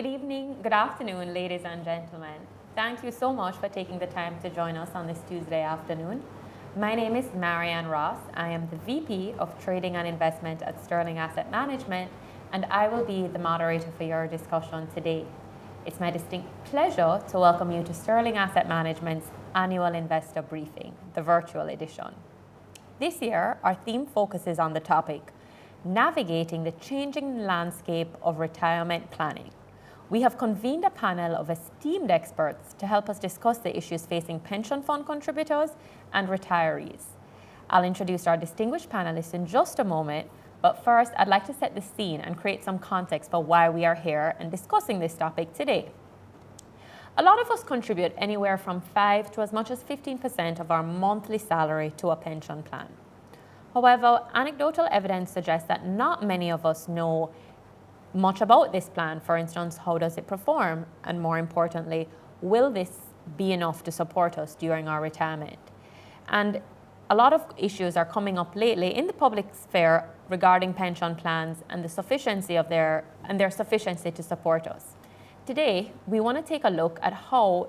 Good evening, good afternoon, ladies and gentlemen. Thank you so much for taking the time to join us on this Tuesday afternoon. My name is Marianne Ross. I am the VP of Trading and Investment at Sterling Asset Management, and I will be the moderator for your discussion today. It's my distinct pleasure to welcome you to Sterling Asset Management's annual investor briefing, the virtual edition. This year, our theme focuses on the topic, navigating the changing landscape of retirement planning. We have convened a panel of esteemed experts to help us discuss the issues facing pension fund contributors and retirees. I'll introduce our distinguished panelists in just a moment, but first I'd like to set the scene and create some context for why we are here and discussing this topic today. A lot of us contribute anywhere from 5 to as much as 15% of our monthly salary to a pension plan. However, anecdotal evidence suggests that not many of us know much about this plan. For instance, how does it perform? And more importantly, will this be enough to support us during our retirement? And a lot of issues are coming up lately in the public sphere regarding pension plans and the sufficiency of their sufficiency to support us. Today, we want to take a look at how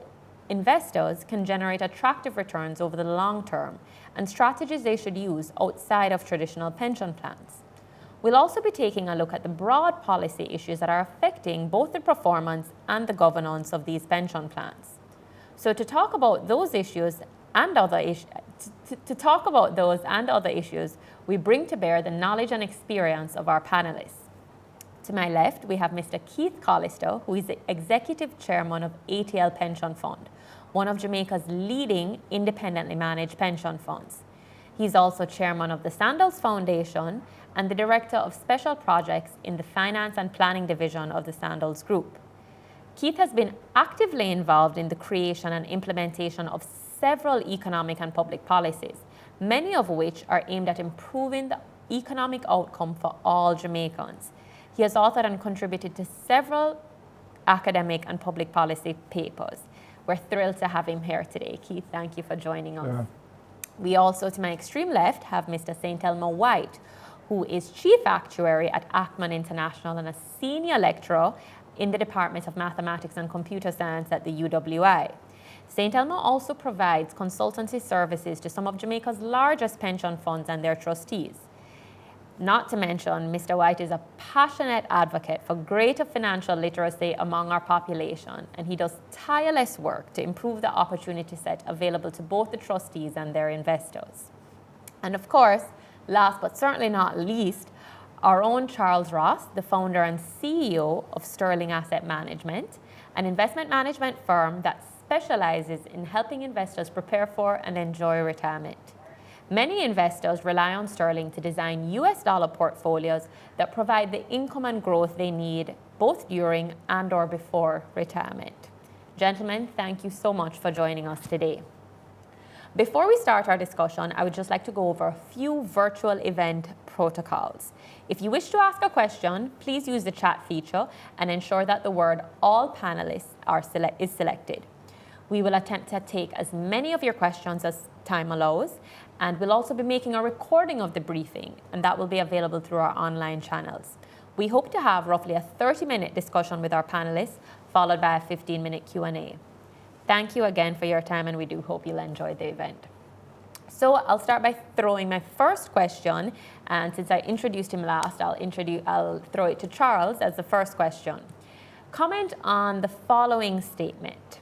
investors can generate attractive returns over the long term and strategies they should use outside of traditional pension plans. We'll also be taking a look at the broad policy issues that are affecting both the performance and the governance of these pension plans. So to talk about those issues and other issues, we bring to bear the knowledge and experience of our panelists. To my left, we have Mr. Keith Collister, who is the Executive Chairman of ATL Pension Fund, one of Jamaica's leading independently managed pension funds. He's also Chairman of the Sandals Foundation and the Director of Special Projects in the Finance and Planning Division of the Sandals Group. Keith has been actively involved in the creation and implementation of several economic and public policies, many of which are aimed at improving the economic outcome for all Jamaicans. He has authored and contributed to several academic and public policy papers. We're thrilled to have him here today. Keith, thank you for joining us. Yeah. We also, to my extreme left, have Mr. St. Elmo White, who is Chief Actuary at Ackman International and a Senior Lecturer in the Department of Mathematics and Computer Science at the UWI. St. Elmo also provides consultancy services to some of Jamaica's largest pension funds and their trustees. Not to mention, Mr. White is a passionate advocate for greater financial literacy among our population, and he does tireless work to improve the opportunity set available to both the trustees and their investors. And of course, last but certainly not least, our own Charles Ross, the founder and CEO of Sterling Asset Management, an investment management firm that specializes in helping investors prepare for and enjoy retirement. Many investors rely on Sterling to design US dollar portfolios that provide the income and growth they need both during and or before retirement. Gentlemen, thank you so much for joining us today. Before we start our discussion, I would just like to go over a few virtual event protocols. If you wish to ask a question, please use the chat feature and ensure that the word all panelists is selected. We will attempt to take as many of your questions as time allows, and we'll also be making a recording of the briefing, and that will be available through our online channels. We hope to have roughly a 30-minute discussion with our panelists, followed by a 15-minute Q&A. Thank you again for your time, and we do hope you'll enjoy the event. So I'll start by throwing my first question, and since I introduced him last, I'll throw it to Charles as the first question. Comment on the following statement.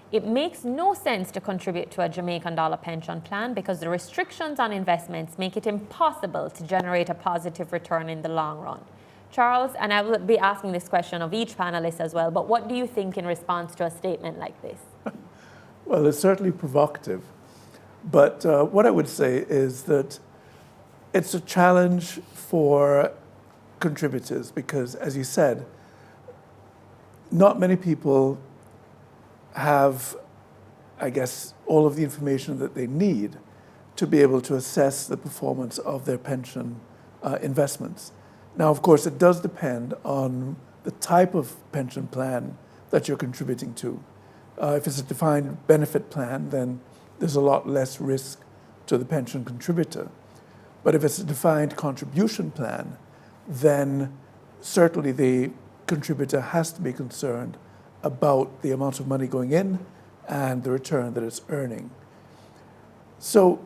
It makes no sense to contribute to a Jamaican dollar pension plan because the restrictions on investments make it impossible to generate a positive return in the long run. Charles, and I will be asking this question of each panelist as well, but what do you think in response to a statement like this? Well, it's certainly provocative. But what I would say is that it's a challenge for contributors because, as you said, not many people have, I guess, all of the information that they need to be able to assess the performance of their pension investments. Now, of course, it does depend on the type of pension plan that you're contributing to. If it's a defined benefit plan, then there's a lot less risk to the pension contributor. But if it's a defined contribution plan, then certainly the contributor has to be concerned about the amount of money going in and the return that it's earning. So,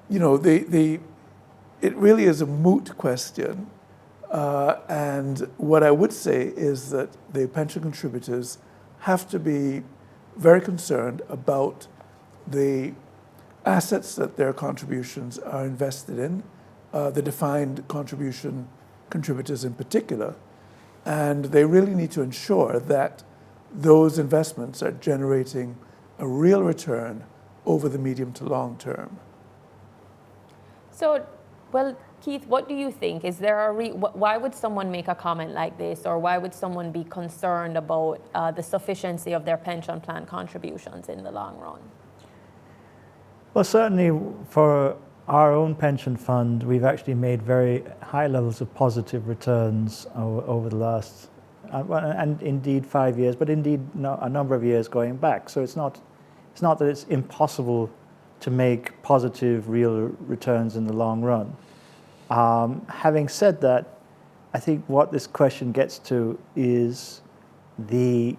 you know, it really is a moot question. And what I would say is that the pension contributors have to be very concerned about the assets that their contributions are invested in, the defined contribution contributors in particular, and they really need to ensure that those investments are generating a real return over the medium to long term. So, well, Keith, what do you think? Is there why would someone make a comment like this, or why would someone be concerned about the sufficiency of their pension plan contributions in the long run? Well, certainly for our own pension fund, we've actually made very high levels of positive returns over the last, and indeed 5 years, but indeed a number of years going back. So it's not that it's impossible to make positive real returns in the long run. Having said that, I think what this question gets to is there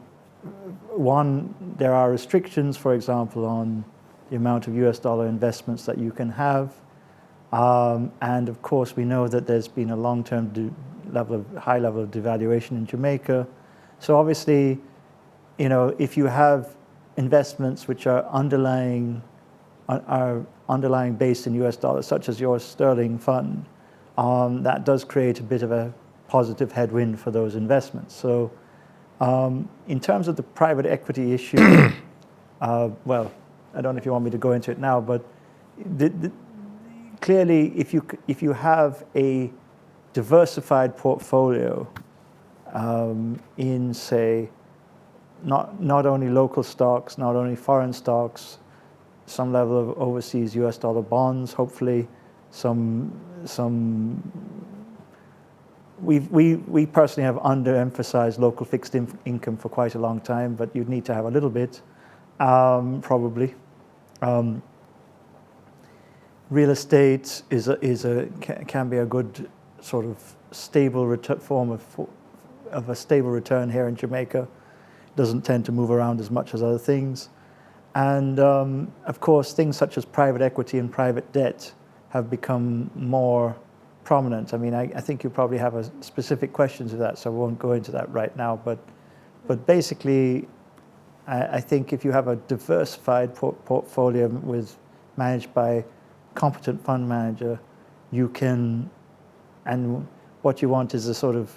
are restrictions, for example, on the amount of US dollar investments that you can have. And of course, we know that there's been a long-term high level of devaluation in Jamaica. So obviously, you know, if you have investments which are underlying based in US dollars, such as your sterling fund, that does create a bit of a positive headwind for those investments. So in terms of the private equity issue, well, I don't know if you want me to go into it now, but clearly if you have a diversified portfolio in, say, not only local stocks, not only foreign stocks, some level of overseas US dollar bonds, hopefully we personally have underemphasized local fixed income for quite a long time, but you'd need to have a little bit, probably. Real estate can be a good sort of stable form of a stable return here in Jamaica. Doesn't tend to move around as much as other things. And of course, things such as private equity and private debt have become more prominent. I mean, I think you probably have a specific question to that, so I won't go into that right now. But basically, I think if you have a diversified portfolio managed by competent fund manager, you can, and what you want is a sort of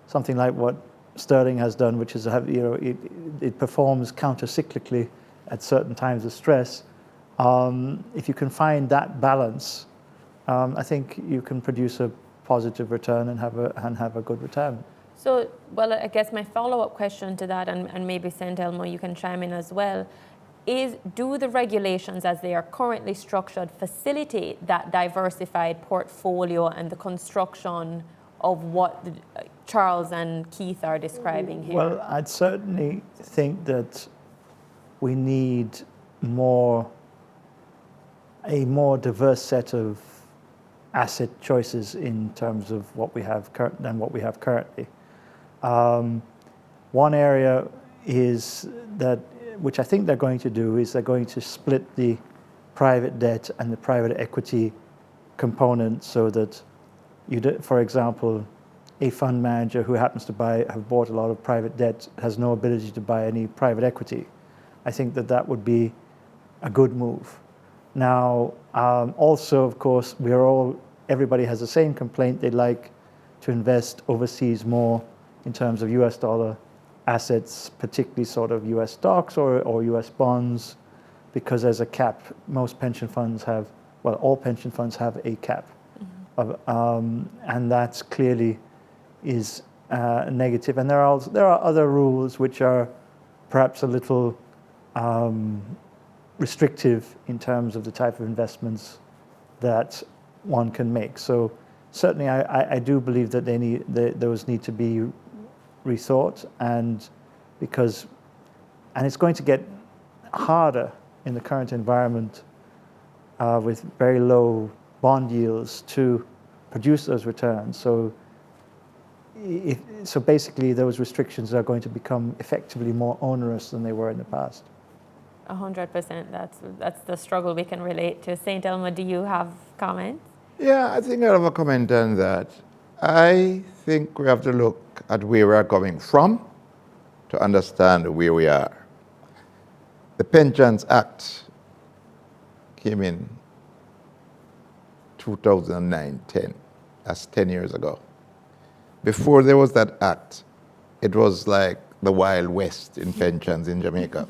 something like what Sterling has done, which is it performs counter-cyclically at certain times of stress. If you can find that balance, I think you can produce a positive return and have a good return. So, well, I guess my follow-up question to that, and maybe St. Elmo, you can chime in as well, is do the regulations as they are currently structured facilitate that diversified portfolio and the construction of what Charles and Keith are describing here? Well, I'd certainly think that we need a more diverse set of asset choices in terms of what we have than what we have currently. One area is that, which I think they're going to do, is they're going to split the private debt and the private equity component so that for example, a fund manager who happens to have bought a lot of private debt has no ability to buy any private equity. I think that would be a good move. Now, also, of course, everybody has the same complaint. They'd like to invest overseas more in terms of US dollar assets, particularly sort of US stocks or US bonds, because there's a cap. Most pension funds all pension funds have a cap. And that's clearly is negative. And there are other rules which are perhaps a little restrictive in terms of the type of investments that one can make. So certainly I do believe that those need to be rethought, and it's going to get harder in the current environment with very low bond yields to produce those returns. So so basically those restrictions are going to become effectively more onerous than they were in the past. 100%. That's the struggle we can relate to. St. Elmo, do you have comments? Yeah, I think I have a comment on that. I think we have to look at where we are coming from to understand where we are. The Pensions Act came in 2009-10. That's 10 years ago. Before there was that act, it was like the Wild West in pensions in Jamaica.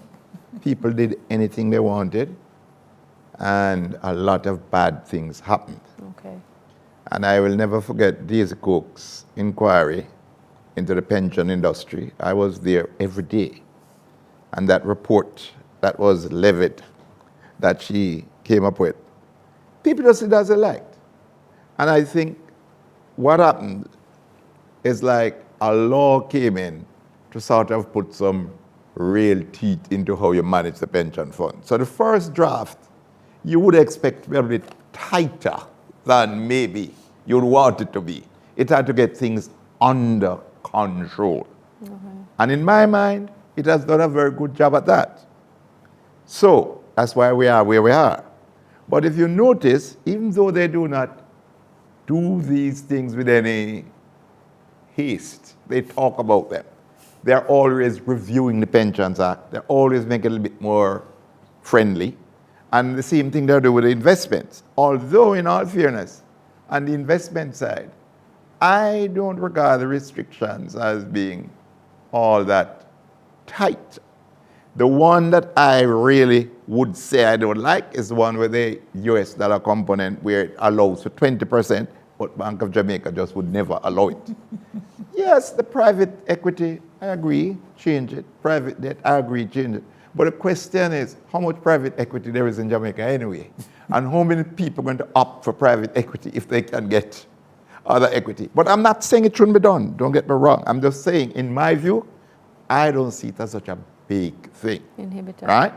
People did anything they wanted, and a lot of bad things happened. Okay. And I will never forget Daisy Cook's inquiry into the pension industry. I was there every day. And that report that was levied, that she came up with, people just did as they liked. And I think what happened is like a law came in to sort of put some real teeth into how you manage the pension fund. So the first draft, you would expect to be a bit tighter than maybe you'd want it to be. It had to get things under control. And in my mind, it has done a very good job at that. So that's why we are where we are. But if you notice, even though they do not do these things with any haste, they talk about them. They're always reviewing the Pensions Act. They're always making it a little bit more friendly. And the same thing they'll do with the investments. Although, in all fairness, on the investment side, I don't regard the restrictions as being all that tight. The one that I really would say I don't like is the one with the US dollar component where it allows for 20%, but Bank of Jamaica just would never allow it. Yes, the private equity, I agree, change it. Private debt, I agree, change it. But the question is, how much private equity there is in Jamaica anyway? And how many people are going to opt for private equity if they can get other equity? But I'm not saying it shouldn't be done. Don't get me wrong. I'm just saying, in my view, I don't see it as such a big thing. Inhibitor. Right?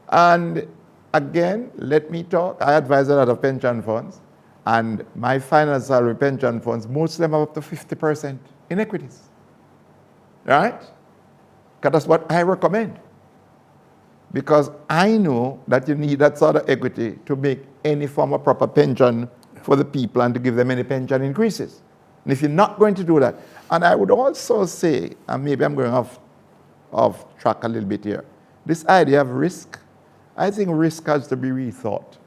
And again, let me talk. I advise a lot of pension funds. And my final salary pension funds, most of them are up to 50% in equities. Right? Because that's what I recommend. Because I know that you need that sort of equity to make any form of proper pension for the people and to give them any pension increases. And if you're not going to do that, and I would also say, and maybe I'm going off track a little bit here, this idea of risk, I think risk has to be rethought.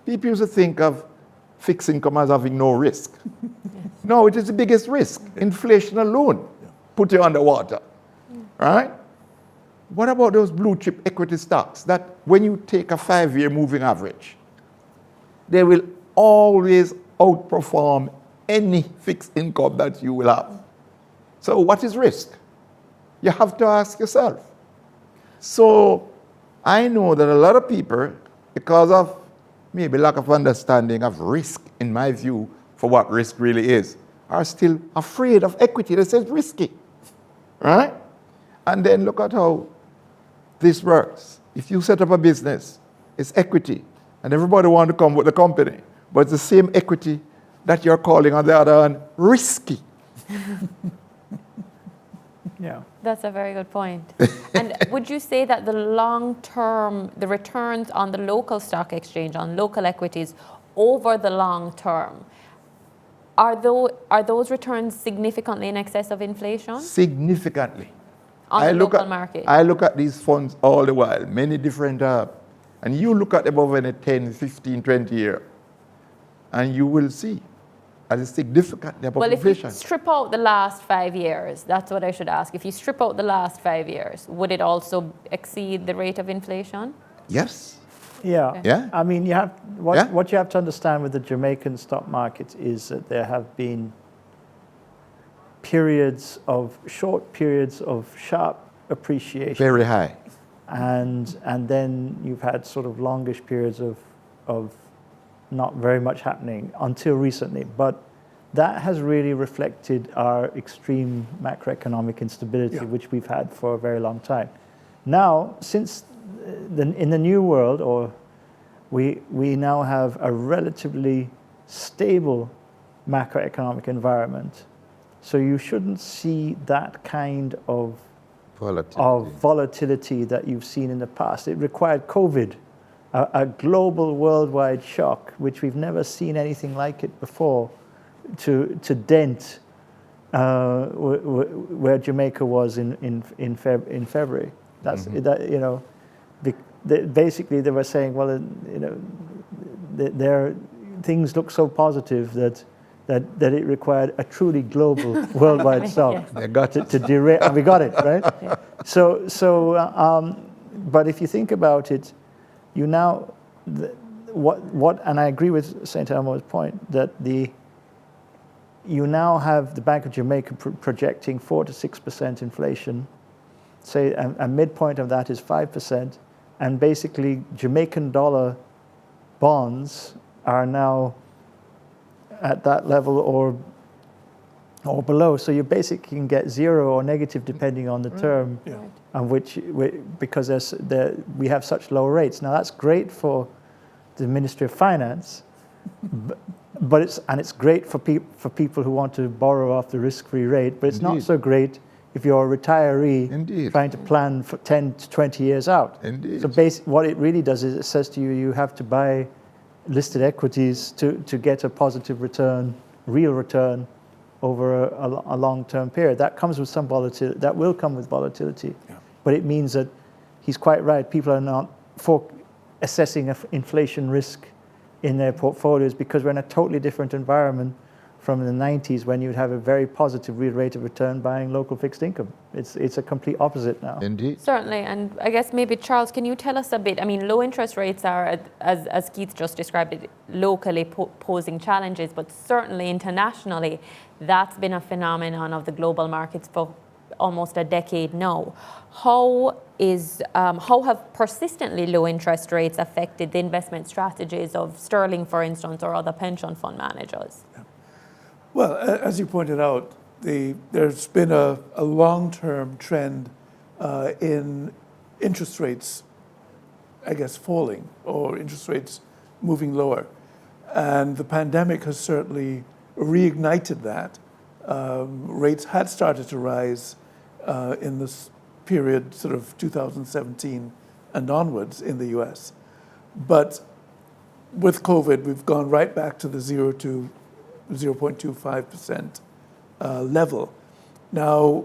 People used to think of fixed income as having no risk. No, it is the biggest risk. Inflation alone put you underwater, right? What about those blue chip equity stocks that when you take a 5-year moving average, they will always outperform any fixed income that you will have? So what is risk? You have to ask yourself. So I know that a lot of people, because of maybe lack of understanding of risk, in my view, for what risk really is, are still afraid of equity. They say it's risky, right? And then look at how this works. If you set up a business, it's equity, and everybody wants to come with the company, but it's the same equity that you're calling on the other hand risky. Yeah. That's a very good point. And would you say that the long term, the returns on the local stock exchange, on local equities over the long term, are those returns significantly in excess of inflation? Significantly. On the local market? I look at these funds all the while, many different, and you look at them over in a 10, 15, 20 year, and you will see that it's significantly above inflation. If you strip out the last 5 years, that's what I should ask. If you strip out the last 5 years, would it also exceed the rate of inflation? Yes. Yeah. Yeah. I mean, what Yeah. you have to understand with the Jamaican stock market is that there have been short periods of sharp appreciation. Very high. And then you've had sort of longish periods of not very much happening until recently. But that has really reflected our extreme macroeconomic instability, which we've had for a very long time. Now, since in the new world, we now have a relatively stable macroeconomic environment, So you shouldn't see that kind of Volatility. volatility that you've seen in the past. It required COVID, a global worldwide shock, which we've never seen anything like it before, to dent where Jamaica was in February. That's that, you know, basically they were saying, well, you know, things look so positive that it required a truly global worldwide shock They got it. to derail, and we got it, right? Yeah. But if you think about it, you now, and I agree with St. Elmo's point, that you now have the Bank of Jamaica projecting 4 to 6% inflation, say a midpoint of that is 5%, and basically Jamaican dollar bonds are now at that level or below. So you basically can get zero or negative depending on the term, Yeah. and because we have such low rates. Now that's great for the Ministry of Finance, but it's great for people who want to borrow off the risk-free rate. But it's not Indeed. so great if you're a retiree Indeed. trying to plan for 10 to 20 years out. Indeed. So what it really does is it says to you, you have to buy listed equities to get a positive return, real return, over a long-term period. That comes with some volatility. That will come with volatility. Yeah. But it means that he's quite right. People are not assessing inflation risk in their portfolios because we're in a totally different environment from the 90s when you'd have a very positive real rate of return buying local fixed income. It's a complete opposite now. Indeed. Certainly, and I guess maybe Charles, can you tell us a bit? I mean, low interest rates are, as Keith just described it, locally posing challenges, but certainly internationally, that's been a phenomenon of the global markets for almost a decade now. How have persistently low interest rates affected the investment strategies of Sterling, for instance, or other pension fund managers? Well, as you pointed out, there's been a long-term trend in interest rates, I guess, falling, or interest rates moving lower. And the pandemic has certainly reignited that. Rates had started to rise in this period, sort of 2017 and onwards in the US. But with COVID, we've gone right back to the 0.25% level. Now,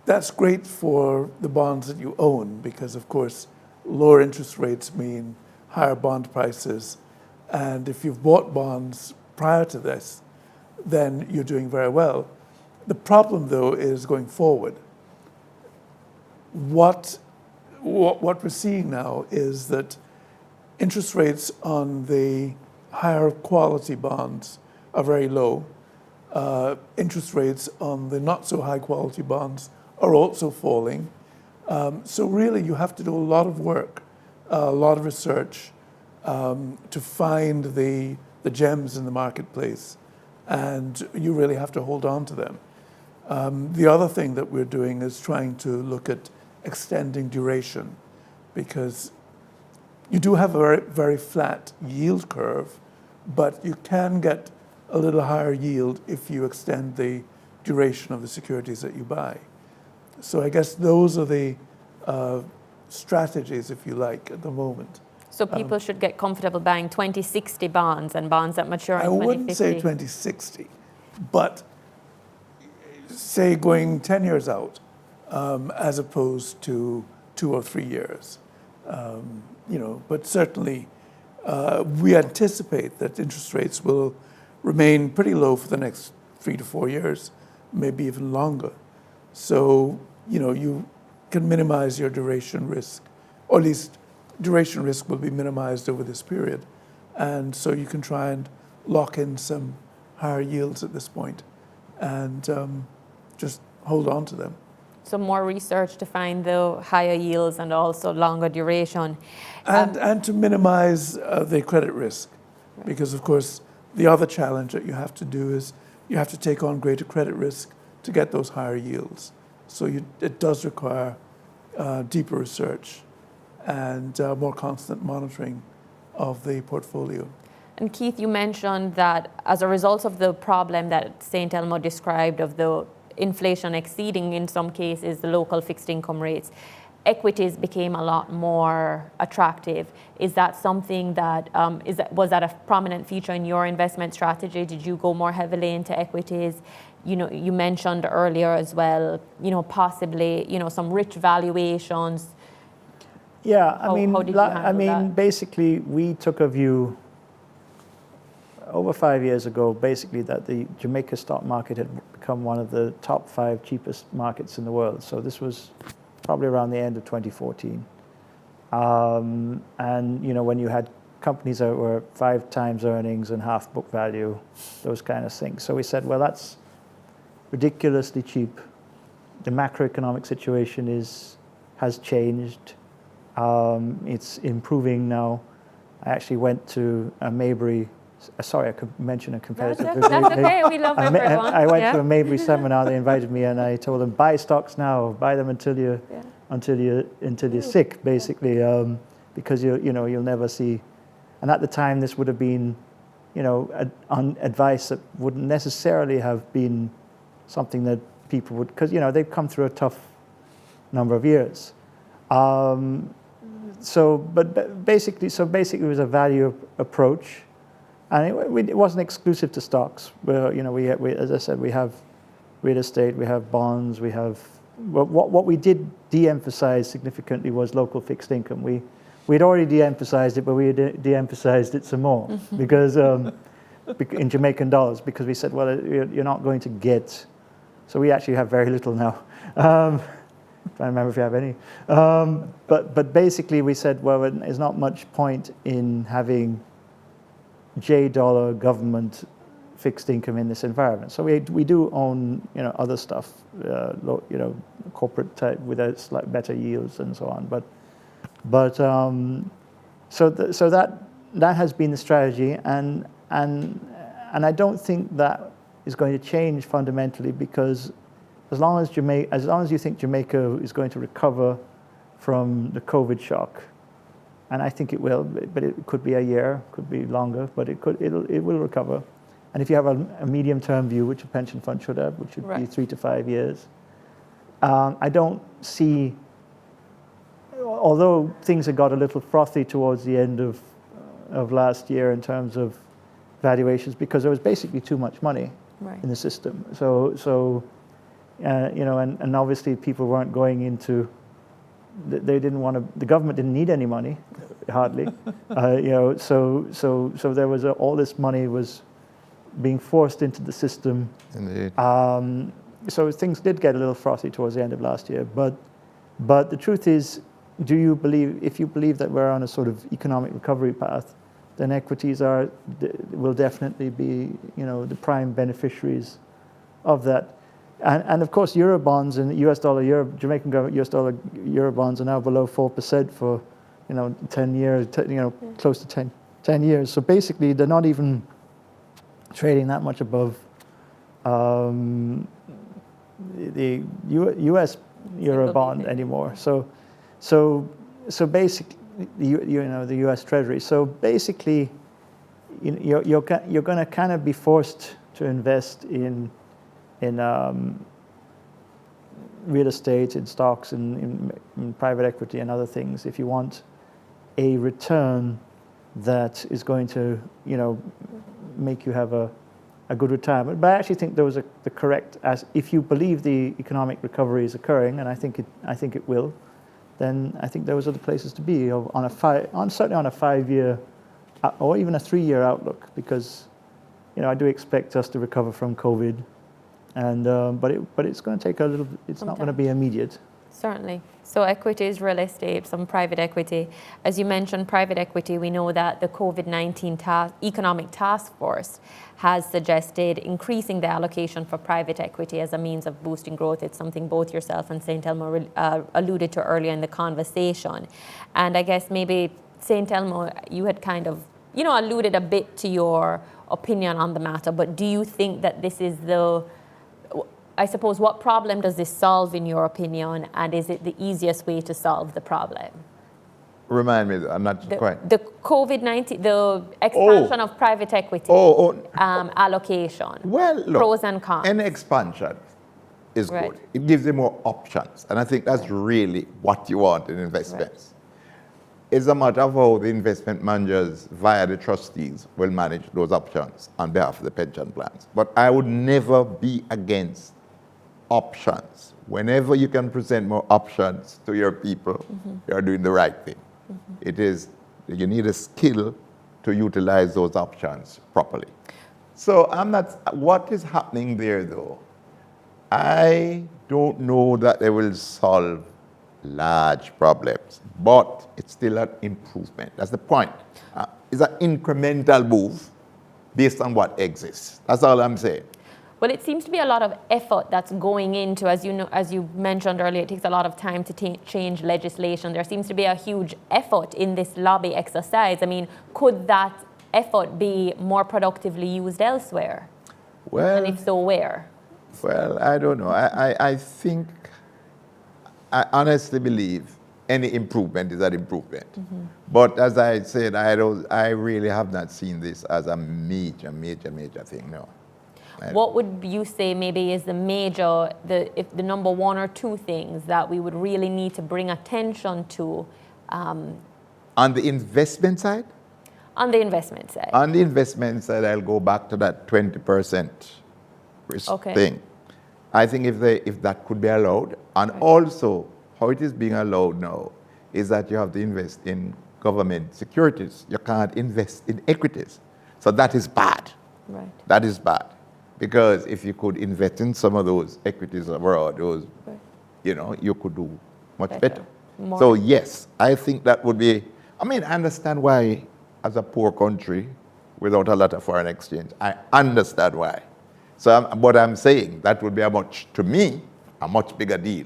that's great for the bonds that you own because, of course, lower interest rates mean higher bond prices. And if you've bought bonds prior to this, then you're doing very well. The problem, though, is going forward. What we're seeing now is that interest rates on the higher quality bonds are very low. Interest rates on the not so high quality bonds are also falling. So really you have to do a lot of work, a lot of research to find the gems in the marketplace, and you really have to hold on to them. The other thing that we're doing is trying to look at extending duration, because you do have a very, very flat yield curve, but you can get a little higher yield if you extend the duration of the securities that you buy. So I guess those are the strategies, if you like, at the moment. So people should get comfortable buying 2060 bonds and bonds that mature in I 2050. wouldn't say 2060, but say going 10 years out, as opposed to 2 or 3 years. But certainly we anticipate that interest rates will remain pretty low for the next 3 to 4 years, maybe even longer. So, you can minimize your duration risk, or at least duration risk will be minimized over this period. And so you can try and lock in some higher yields at this point and just hold on to them. So more research to find the higher yields and also longer duration. And to minimize the credit risk. Because, of course, the other challenge that you have to do is you have to take on greater credit risk to get those higher yields. So it does require deeper research and more constant monitoring of the portfolio. And Keith, you mentioned that as a result of the problem that St. Elmo described of the inflation exceeding, in some cases, the local fixed income rates, equities became a lot more attractive. Is that something that, was that a prominent feature in your investment strategy? Did you go more heavily into equities? You know, you mentioned earlier as well, you know, possibly, you know, some rich valuations. Yeah, How did you handle that? basically, we took a view over 5 years ago, basically, that the Jamaica stock market had become one of the top 5 cheapest markets in the world. So this was probably around the end of 2014. And, you know, when you had companies that were 5 times earnings and half book value, those kind of things. So we said, well, that's ridiculously cheap. The macroeconomic situation has changed. It's improving now. I actually went to a Maybury. Sorry, I could mention a competitor. That's okay. We love everyone. I went to a Maybury seminar. They invited me, and I told them, buy stocks now. Buy them until you're sick, basically, because you'll never see. And at the time, this would have been, you know, advice that wouldn't necessarily have been something that people would, because, you know, they've come through a tough number of years. Basically, it was a value approach, and it wasn't exclusive to stocks. You know, we, as I said, we have real estate, we have bonds, we have. What we did de-emphasize significantly was local fixed income. We'd already de-emphasized it, but we de-emphasized it some more because in Jamaican dollars, because we said, well, you're not going to get. So we actually have very little now. Trying to remember if you have any. But basically we said, well, there's not much point in having J-dollar government fixed income in this environment. So we do own, you know, other stuff, you know, corporate type with a slightly better yields and so on. So that has been the strategy, and I don't think that is going to change fundamentally, because as long as you think Jamaica is going to recover from the COVID shock, and I think it will, but it could be a year, could be longer, but it will recover. And if you have a medium-term view, which a pension fund should have, which would be 3 to 5 years, I don't see, although things had got a little frothy towards the end of last year in terms of valuations, because there was basically too much money in the system. So you know, and obviously people weren't going into, they didn't want to, the government didn't need any money, hardly. You know, so there was all this money was being forced into the system. Indeed. So things did get a little frothy towards the end of last year. But the truth is, if you believe that we're on a sort of economic recovery path, then equities will definitely be, you know, the prime beneficiaries of that. And of course, euro bonds and US dollar, Jamaican government US dollar euro bonds are now below 4% for, you know, 10 years, close to 10 years. So basically, they're not even trading that much above the US euro bond anymore. So basically, the US Treasury. So basically, you're going to kind of be forced to invest in real estate, in stocks, in private equity and other things if you want a return that is going to, you know, make you have a good retirement. But I actually think those are the correct, as if you believe the economic recovery is occurring, and I think it will, then I think those are the places to be certainly on a 5-year or even a 3-year outlook, because, you know, I do expect us to recover from COVID, and but it's going to take a little. It's not going to be immediate. Certainly. So equities, real estate, some private equity. As you mentioned, private equity, we know that the COVID-19 economic task force has suggested increasing the allocation for private equity as a means of boosting growth. It's something both yourself and St. Elmo alluded to earlier in the conversation. And I guess maybe St. Elmo, you had kind of, you know, alluded a bit to your opinion on the matter, but do you think that this is I suppose, what problem does this solve in your opinion, and is it the easiest way to solve the problem? Remind me, I'm not quite. The COVID-19, the expansion of private equity allocation. Well, look, pros and cons. any expansion is Right. good. It gives you more options. And I think that's really what you want in investments. It's a matter of how the investment managers via the trustees will manage those options on behalf of the pension plans. But I would never be against options. Whenever you can present more options to your people, you're doing the right thing. It is, you need a skill to utilize those options properly. So I'm not, what is happening there though? I don't know that they will solve large problems, but it's still an improvement. That's the point. It's an incremental move based on what exists. That's all I'm saying. Well, it seems to be a lot of effort that's going into, as you know, as you mentioned earlier, it takes a lot of time to change legislation. There seems to be a huge effort in this lobby exercise. I mean, could that effort be more productively used elsewhere? Well, And if so, where? Well, I don't know. I think, I honestly believe any improvement is an improvement. But as I said, I really have not seen this as a major thing, no. What would you say maybe is the major, if the number one or two things that we would really need to bring attention to? On the investment side? On the investment side. On the investment side, I'll go back to that 20% risk thing. I think if that could be allowed, and also how it is being allowed now is that you have to invest in government securities. You can't invest in equities. So that is bad. Right. That is bad. Because if you could invest in some of those equities abroad, those, you know, you could do much better. So yes, I think that would be, I mean, I understand why as a poor country without a lot of foreign exchange, I understand why. So what I'm saying, that would be to me, a much bigger deal,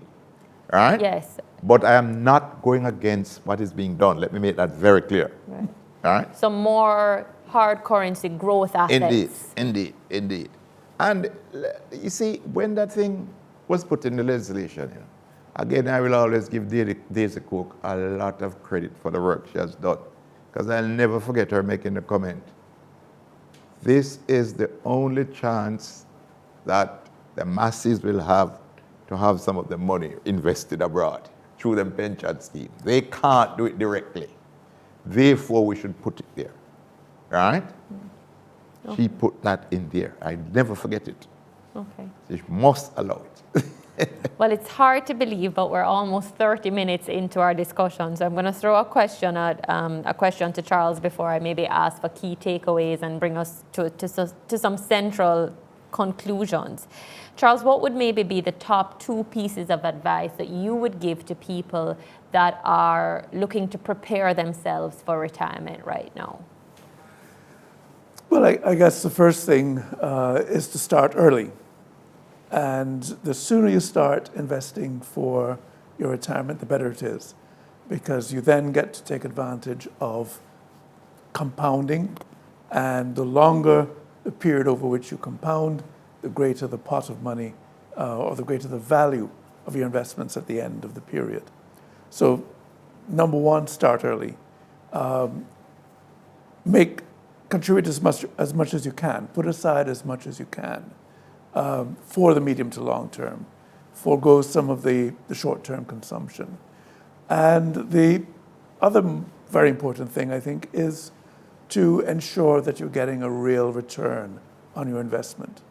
right? Yes. But I am not going against what is being done. Let me make that very clear. Right. All right? So more hard currency growth assets. Indeed. And you see, when that thing was put in the legislation, you know, again, I will always give Daisy Cook a lot of credit for the work she has done, because I'll never forget her making the comment, this is the only chance that the masses will have to have some of the money invested abroad through the pension scheme. They can't do it directly. Therefore, we should put it there, right? Okay. She put that in there. I never forget it. Okay. She must allow it. Well, it's hard to believe, but we're almost 30 minutes into our discussion. So I'm going to throw a question to Charles before I maybe ask for key takeaways and bring us to some central conclusions. Charles, what would maybe be the top two pieces of advice that you would give to people that are looking to prepare themselves for retirement right now? Well, I guess the first thing is to start early. And the sooner you start investing for your retirement, the better it is. Because you then get to take advantage of compounding. And the longer the period over which you compound, the greater the pot of money or the greater the value of your investments at the end of the period. So, number one, start early. Contribute as much as you can. Put aside as much as you can for the medium to long term. Forgo some of the short-term consumption. And the other very important thing, I think, is to ensure that you're getting a real return on your investment.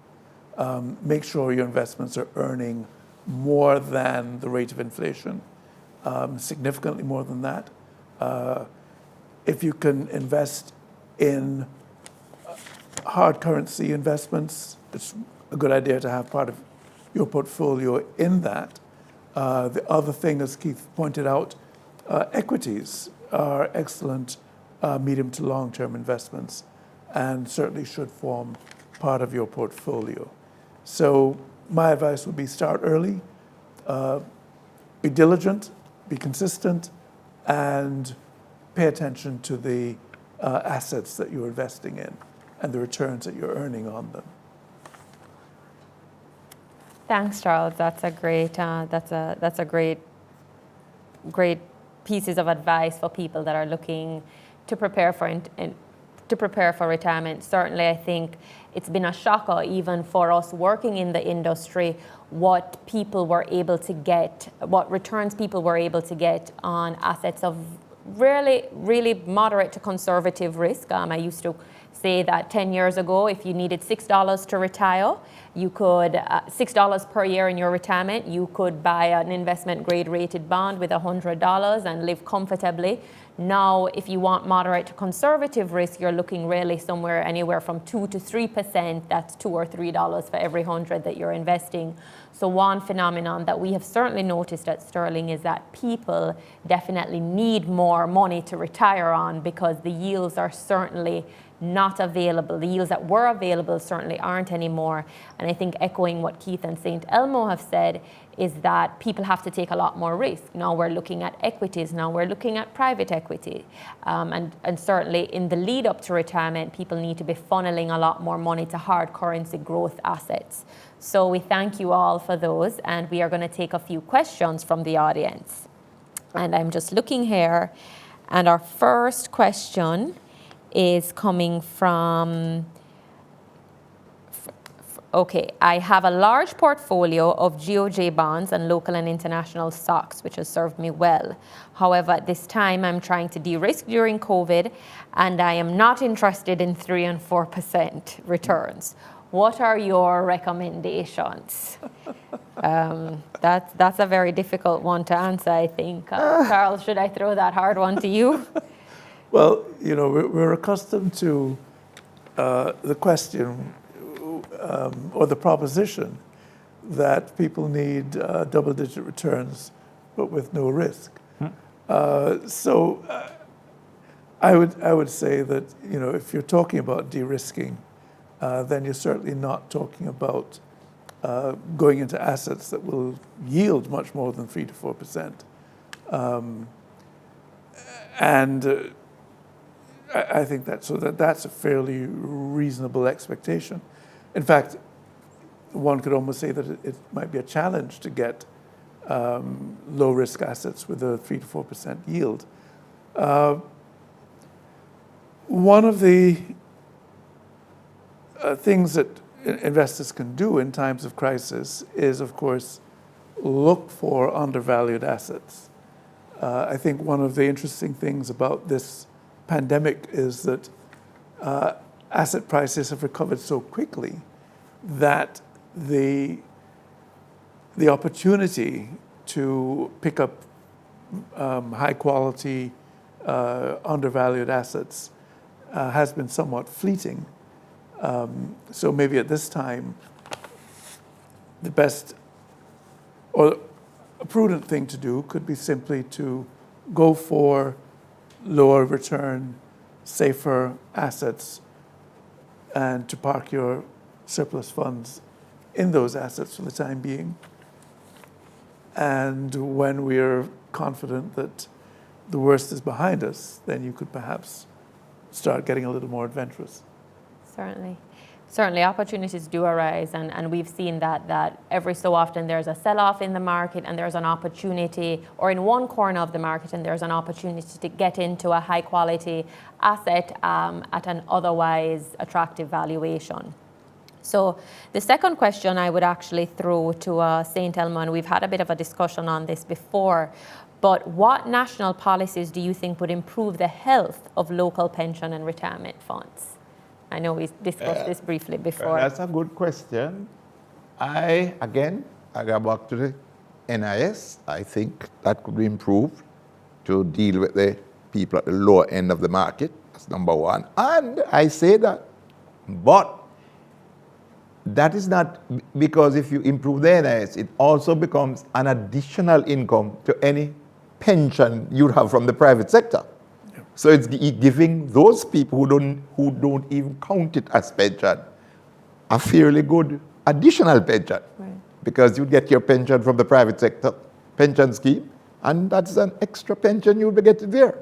Make sure your investments are earning more than the rate of inflation, significantly more than that. If you can invest in hard currency investments, it's a good idea to have part of your portfolio in that. The other thing, as Keith pointed out, equities are excellent medium to long-term investments and certainly should form part of your portfolio. So my advice would be start early, be diligent, be consistent, and pay attention to the assets that you're investing in and the returns that you're earning on them. Thanks, Charles. That's a great pieces of advice for people that are looking to prepare for retirement. Certainly, I think it's been a shocker even for us working in the industry what returns people were able to get on assets of really moderate to conservative risk. I used to say that 10 years ago, if you needed $6 to retire, you could, $6 per year in your retirement, you could buy an investment grade rated bond with $100 and live comfortably. Now, if you want moderate to conservative risk, you're looking really somewhere anywhere from 2 to 3%. That's $2 or $3 for every 100 that you're investing. So one phenomenon that we have certainly noticed at Sterling is that people definitely need more money to retire on because the yields are certainly not available. The yields that were available certainly aren't anymore. And I think echoing what Keith and St. Elmo have said is that people have to take a lot more risk. Now we're looking at equities, now we're looking at private equity. And certainly in the lead up to retirement, people need to be funneling a lot more money to hard currency growth assets. So we thank you all for those, and we are going to take a few questions from the audience. And I'm just looking here, and our first question is coming from, okay, I have a large portfolio of GOJ bonds and local and international stocks, which has served me well. However, at this time, I'm trying to de-risk during COVID, and I am not interested in 3 and 4% returns. What are your recommendations? That's a very difficult one to answer, I think. Carl, should I throw that hard one to you? Well, you know, we're accustomed to the question or the proposition that people need double-digit returns, but with no risk. So I would say that, you know, if you're talking about de-risking, then you're certainly not talking about going into assets that will yield much more than 3 to 4%. I think that's a fairly reasonable expectation. In fact, one could almost say that it might be a challenge to get low-risk assets with a 3 to 4% yield. One of the things that investors can do in times of crisis is, of course, look for undervalued assets. I think one of the interesting things about this pandemic is that asset prices have recovered so quickly that the opportunity to pick up high quality undervalued assets has been somewhat fleeting. So maybe at this time, the best or a prudent thing to do could be simply to go for lower return, safer assets, and to park your surplus funds in those assets for the time being. And when we're confident that the worst is behind us, then you could perhaps start getting a little more adventurous. Certainly opportunities do arise, and we've seen that every so often there's a sell-off in the market and there's an opportunity, or in one corner of the market, and there's an opportunity to get into a high quality asset at an otherwise attractive valuation. So the second question I would actually throw to St. Elmo, and we've had a bit of a discussion on this before, but what national policies do you think would improve the health of local pension and retirement funds? I know we discussed this briefly before. That's a good question. I go back to the NIS. I think that could be improved to deal with the people at the lower end of the market. That's number one. And I say that, but that is not because if you improve the NIS, it also becomes an additional income to any pension you have from the private sector. So it's giving those people who don't even count it as pension a fairly good additional pension. Right. Because you get your pension from the private sector pension scheme, and that's an extra pension you'll be getting there.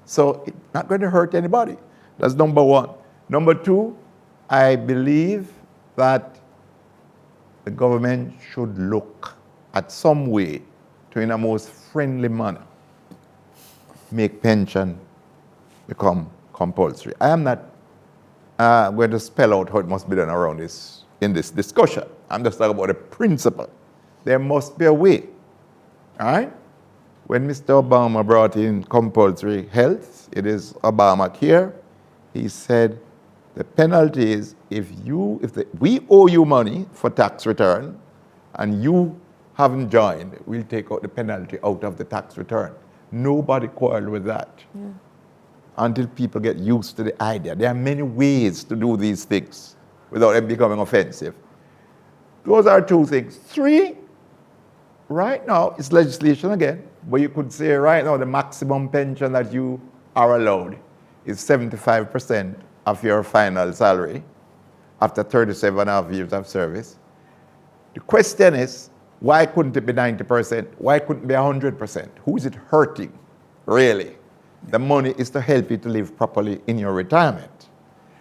So it's not going to hurt anybody. That's number one. Number two, I believe that the government should look at some way to, in a most friendly manner, make pension become compulsory. I am not going to spell out how it must be done around this in this discussion. I'm just talking about the principle. There must be a way. All right? When Mr. Obama brought in compulsory health, it is Obamacare, he said the penalty is we owe you money for tax return and you haven't joined, we'll take out the penalty out of the tax return. Nobody quarreled with that until people get used to the idea. There are many ways to do these things without them becoming offensive. Those are two things. 3, right now, it's legislation again, but you could say right now the maximum pension that you are allowed is 75% of your final salary after 37 and a half years of service. The question is, why couldn't it be 90%? Why couldn't it be 100%? Who is it hurting, really? The money is to help you to live properly in your retirement.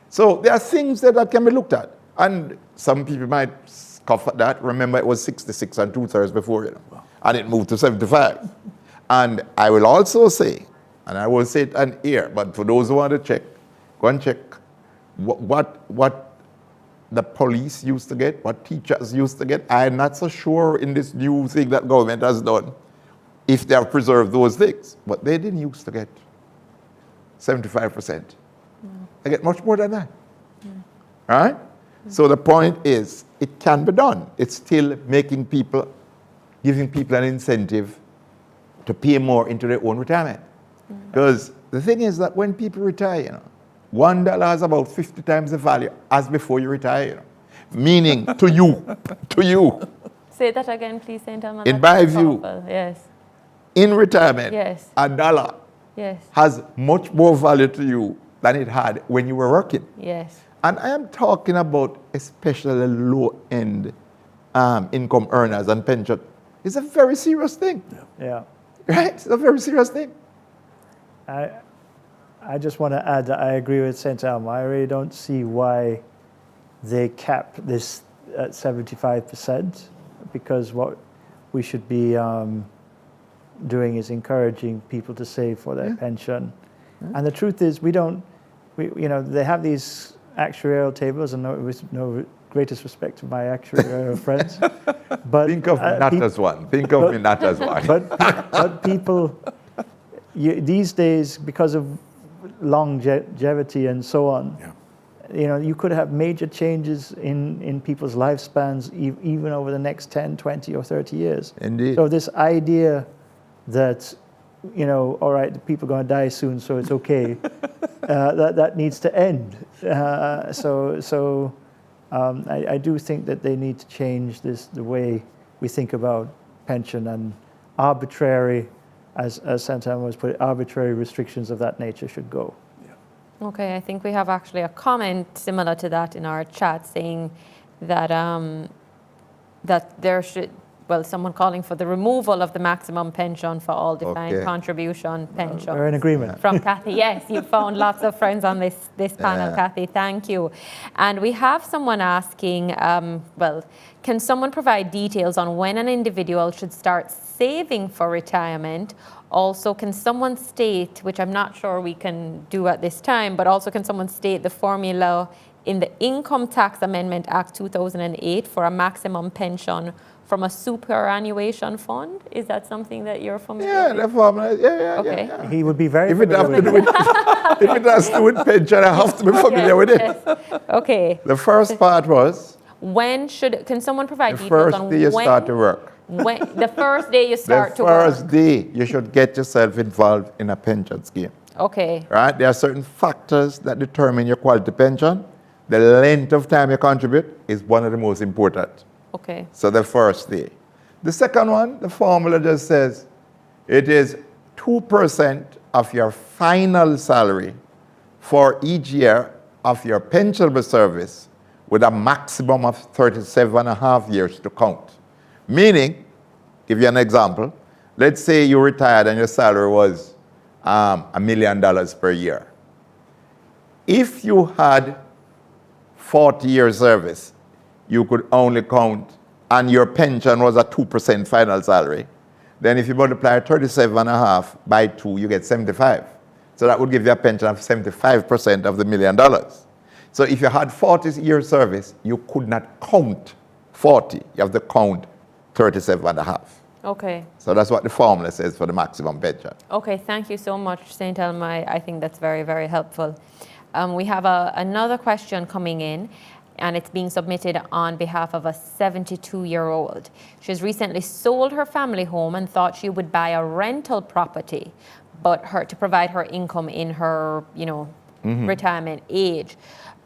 So there are things that can be looked at. And some people might scoff at that. Remember, it was 66 and 2/3 before, and it moved to 75. And I will also say, and I will say it on air, but for those who want to check, go and check what the police used to get, what teachers used to get. I'm not so sure in this new thing that government has done if they have preserved those things. But they didn't used to get 75%. They get much more than that. All right? So the point is, it can be done. It's still giving people an incentive to pay more into their own retirement. Because the thing is that when people retire, $1 has about 50 times the value as before you retire. Meaning to you. Say that again, please, St. Elman. In my view, yes. In retirement, Yes. $1 Yes. has much more value to you than it had when you were working. Yes. And I am talking about especially low-end income earners and pension. It's a very serious thing. Yeah. Right? It's a very serious thing. I just want to add that I agree with St. Elmo. I really don't see why they cap this at 75%, because what we should be doing is encouraging people to save for their pension. And the truth is, they have these actuarial tables, and with no greatest respect to my actuarial friends. But Think of me not as one. Think of me not as one. But people, these days, because of longevity and so on, you could have major changes in people's lifespans even over the next 10, 20 or 30 years. Indeed. So this idea that, all right, the people are going to die soon, so it's okay, that needs to end. I do think that they need to change the way we think about pension, and arbitrary, as Santana was put it, arbitrary restrictions of that nature should go. Okay, I think we have actually a comment similar to that in our chat saying that that there should, someone calling for the removal of the maximum pension for all defined contribution pensions. We're in agreement. From Kathy, yes, you found lots of friends on this panel, Kathy, thank you. And we have someone asking, can someone provide details on when an individual should start saving for retirement? Also, can someone state, which I'm not sure we can do at this time, but also can someone state the formula in the Income Tax Amendment Act 2008 for a maximum pension from a superannuation fund? Is that something that you're familiar with? The formula, Okay. yeah. He would be very If it familiar with it. if it has to do with pension, I have to be familiar with it. Yes. Okay. The first part was Can someone provide the details first on day you when? start to work. The first day you start to The first work. day you should get yourself involved in a pension scheme. Okay. Right? There are certain factors that determine your quality pension. The length of time you contribute is one of the most important. Okay. So the first day. The second one, the formula just says it is 2% of your final salary for each year of your pensionable service with a maximum of 37 and a half years to count. Meaning, give you an example, let's say you retired and your salary was $1 million per year. If you had 40 years service, you could only count, and your pension was a 2% final salary, Then if you multiply 37.5 by 2, you get 75. So that would give you a pension of 75% of the $1 million. So if you had 40 years service, you could not count 40. You have to count 37.5. Okay. So that's what the formula says for the maximum pension. Okay, thank you so much, St. Elmo. I think that's very, very helpful. We have another question coming in, and it's being submitted on behalf of a 72-year-old. She's recently sold her family home and thought she would buy a rental property, but to provide her income in her, retirement age.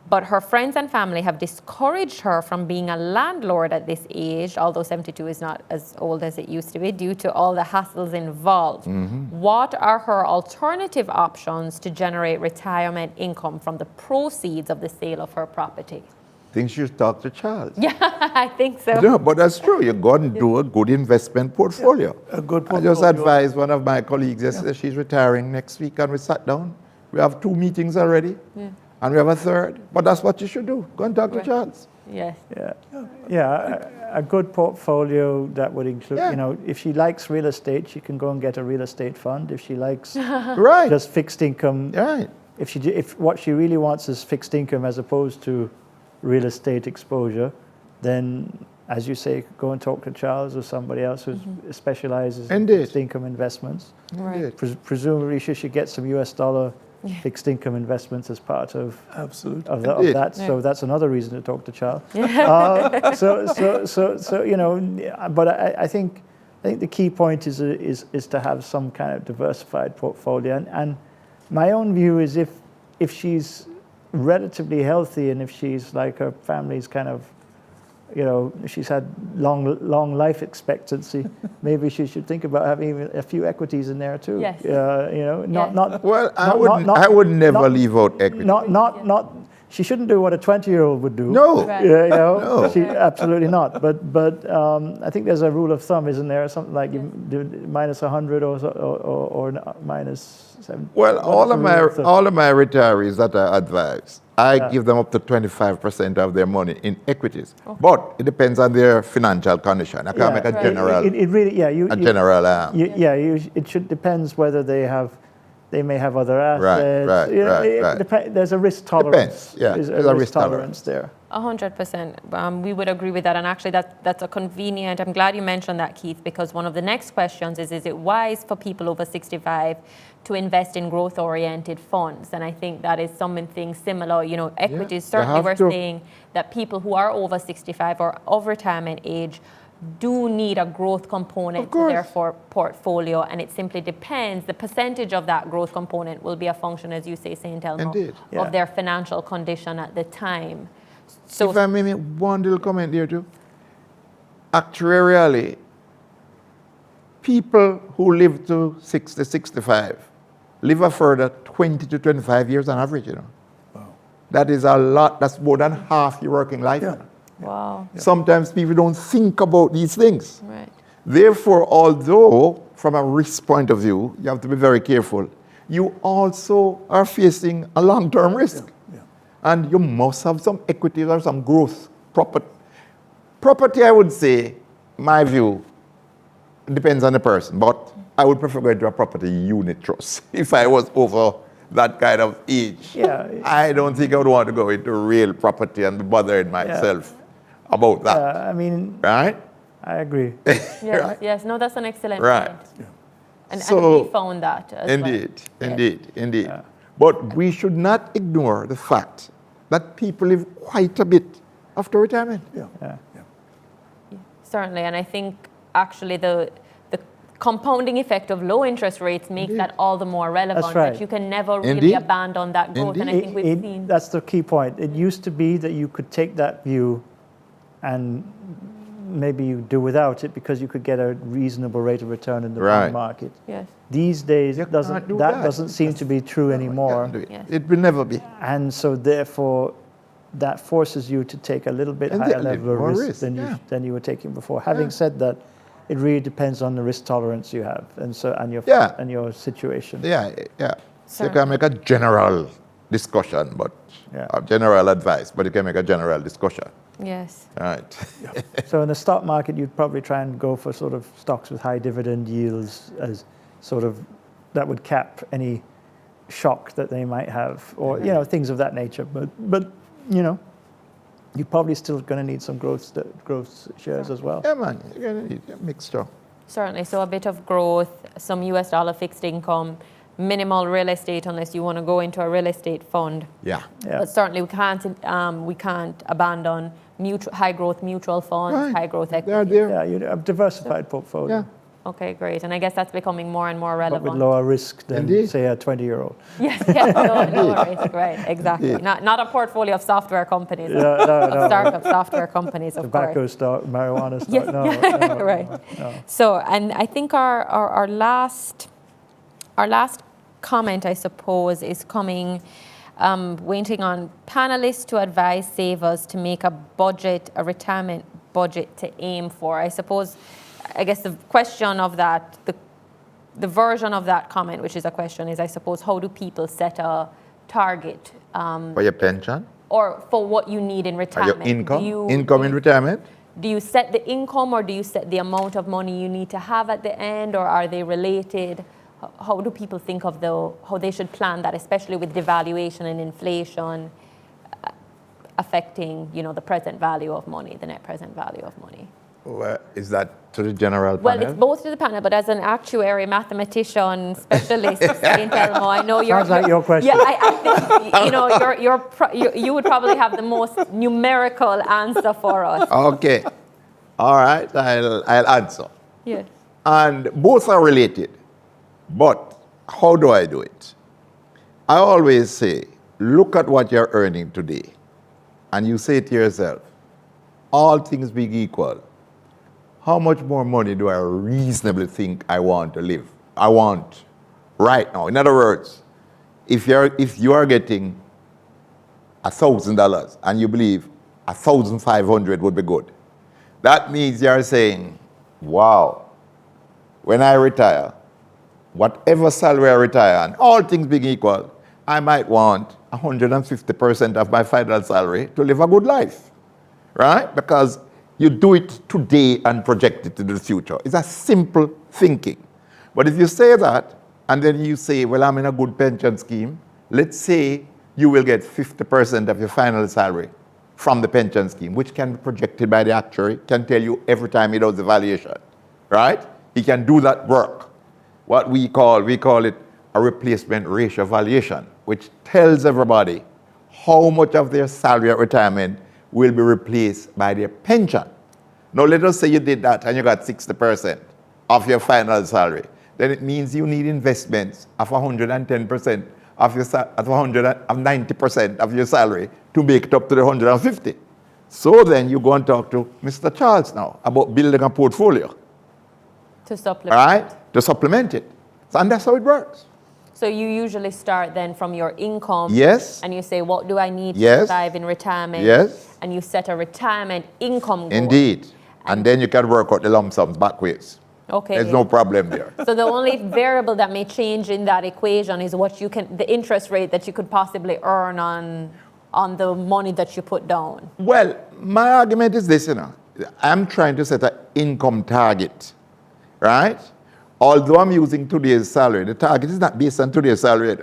But her friends and family have discouraged her from being a landlord at this age, although 72 is not as old as it used to be, due to all the hassles involved. What are her alternative options to generate retirement income from the proceeds of the sale of her property? I think you should talk to Charles. Yeah, I think so. No, but that's true. You go and do a good investment portfolio. A good I just portfolio. advised one of my colleagues yesterday, she's retiring next week, and we sat down. We have 2 meetings already, and we have a third. But that's what you should do. Go and talk to Right. Charles. Yes. A good portfolio that would include, Yeah. if she likes real estate, she can go and get a real estate fund. If she likes Right. just fixed income, Right. if what she really wants is fixed income as opposed to real estate exposure, then, as you say, go and talk to Charles or somebody else who specializes in Indeed. fixed income investments. Right. Presumably, she should get some US dollar fixed income investments as part of Absolutely. of Indeed. that. So that's another reason to talk to Charles. But I think the key point is to have some kind of diversified portfolio. And my own view is if she's relatively healthy and if she's like her family's kind of, she's had long life expectancy, maybe she should think about having a few equities in there too. Yes. Not Well, not- I would never not- leave out equity. not. She shouldn't do what a 20-year-old would do. No. Right. No. She, absolutely not. But I think there's a rule of thumb, isn't there? Something like you do minus 100 or minus 70. Well, all of my retirees that I advise, I Yeah. give them up to 25% of their money in equities. But it depends on their financial condition. I can't make a Right. general. It really, general. it should depends whether they may have other assets. right. There's a risk tolerance. yeah, There's there's a a risk risk tolerance tolerance. there. 100%. We would agree with that. And actually, that's a convenient. I'm glad you mentioned that, Keith, because one of the next questions is it wise for people over 65 to invest in growth-oriented funds? And I think that is something similar. Equities, you certainly have we're to. saying that people who are over 65 or of retirement age do need a growth component to their portfolio, and it simply depends. The percentage of that growth component will be a function, as you say, St. Elmo, Indeed. Yeah. of their financial condition at the time. So, If I may make one little comment here too. Actuarially, people who live to 60, 65 live a further 20 to 25 years on average, Wow. That is a lot. That's more than half your working life. Yeah. wow, Sometimes people don't think about these things. right. Therefore, although from a risk point of view, you have to be very careful, you also are facing a long-term risk. Yeah. And you must have some equity or some growth. Property, I would say, my view, depends on the person, but I would prefer going to a property unit trust if I was over that kind of age. Yeah. I don't think I would want to go into real property and be bothering myself about that. I mean, Right? I agree. Yes, Right. yes. No, that's an excellent Right. point. And So- we found that as Indeed, well. indeed. Yeah. But we should not ignore the fact that people live quite a bit after retirement. Yeah. Yeah. Certainly, and I think actually the compounding effect of low interest rates makes that all the more relevant. That's right. That you can never really Indeed. abandon that growth, and I think we've seen. That's the key point. It used to be that you could take that view and maybe you do without it because you could get a reasonable rate of return in the Right. bond market. Yes, These days, You it can't do that that. doesn't seem to be true anymore. Can't do it. Yes. It will never be. And so therefore, that forces you to take a little bit And higher a level little of more risk, risk, than yeah. than you were taking before. Having said that, it really depends on the risk tolerance you have Yeah. and your situation. Yeah. So you Certainly. can make a general discussion, but Yeah. general advice, but you can make a general discussion. Yes. All right. So in the stock market, you'd probably try and go for sort of stocks with high dividend yields as sort of that would cap any shock that they might have, or things of that nature. But you're probably still going to need some growth shares as well. Yeah, man, you're going to need a mixture. Certainly. So a bit of growth, some US dollar fixed income, minimal real estate unless you want to go into a real estate fund. Yeah. Yeah. But certainly we can't abandon high growth mutual funds, Right. high growth They're equity. there. Yeah, you have a diversified portfolio. Yeah. Okay, great. And I guess that's becoming more and more But relevant. with lower risk than, Indeed. say, a 20-year-old. Yes, no worries. Right, exactly. Not a portfolio of software companies, No, of startup software companies, of Tobacco course. stock, marijuana stock. Yeah, No, right. no. So, and I think our last comment, I suppose, is coming, waiting on panelists to advise savers to make a retirement budget to aim for. I guess the question of that, the version of that comment, which is a question, is I suppose, how do people set a target For your pension? or for what you need in Or retirement? your income? Do you- Income in retirement? Do you set the income or do you set the amount of money you need to have at the end, or are they related? How do people think of how they should plan that, especially with devaluation and inflation affecting, the present value of money, the net present value of money? Well, is that to the general panel? Well, it's both to the panel, but as an actuary, mathematician, specialist, St. Elmo, I know you're... Sounds like your question. Yeah, I think, you would probably have the most numerical answer for us. Okay. All right, I'll answer. Yeah. And both are related. But how do I do it? I always say, look at what you're earning today. And you say to yourself, all things being equal, how much more money do I reasonably think I want to live? I want right now. In other words, if you are getting $1,000 and you believe 1,500 would be good, that means you're saying, wow, when I retire, whatever salary I retire on, all things being equal, I might want 150% of my final salary to live a good life, right? Because you do it today and project it to the future. It's a simple thinking. But if you say that, and then you say, well, I'm in a good pension scheme, let's say you will get 50% of your final salary from the pension scheme, which can be projected by the actuary, can tell you every time he does the valuation, right? He can do that work. What we call it a replacement ratio valuation, which tells everybody how much of their salary at retirement will be replaced by their pension. Now, let us say you did that and you got 60% of your final salary. Then it means you need investments of 110% of your 90% of your salary to make it up to the 150. So then you go and talk to Mr. Charles now about building a portfolio. To supplement. All right? To supplement it. And that's how it works. So you usually start then from your income. Yes. And you say, what do I need to Yes. survive in retirement? Yes. And you set a retirement income goal. Indeed. And then you can work out the lump sums backwards. Okay. There's no problem there. So the only variable that may change in that equation is the interest rate that you could possibly earn on the money that you put down. Well, my argument is this, I'm trying to set an income target, right? Although I'm using today's salary, the target is not based on today's salary.